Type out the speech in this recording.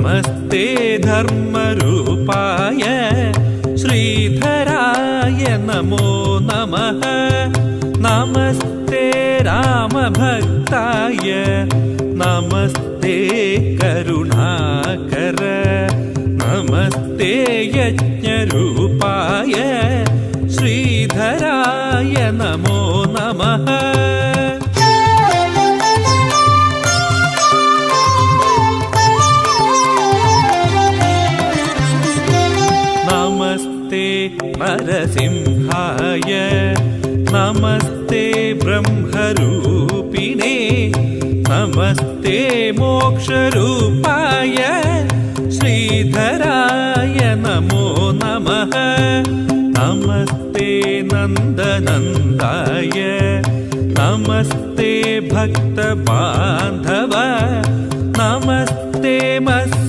नमस्ते धर्मरूपाय श्रीधराय नमो नमः। नमस्ते रामभक्ताय नमस्ते करुणाकर। नमस्ते यज्ञरूपाय श्रीधराय नमो नमः। नमस्ते नरसिंहाय नमस्ते ब्रह्मरूपिणे। नमस्ते मोक्षरूपाय श्रीधराय नमो नमः। नमस्ते नन्दनन्दाय नमस्ते भक्तबान्धव। नमस्ते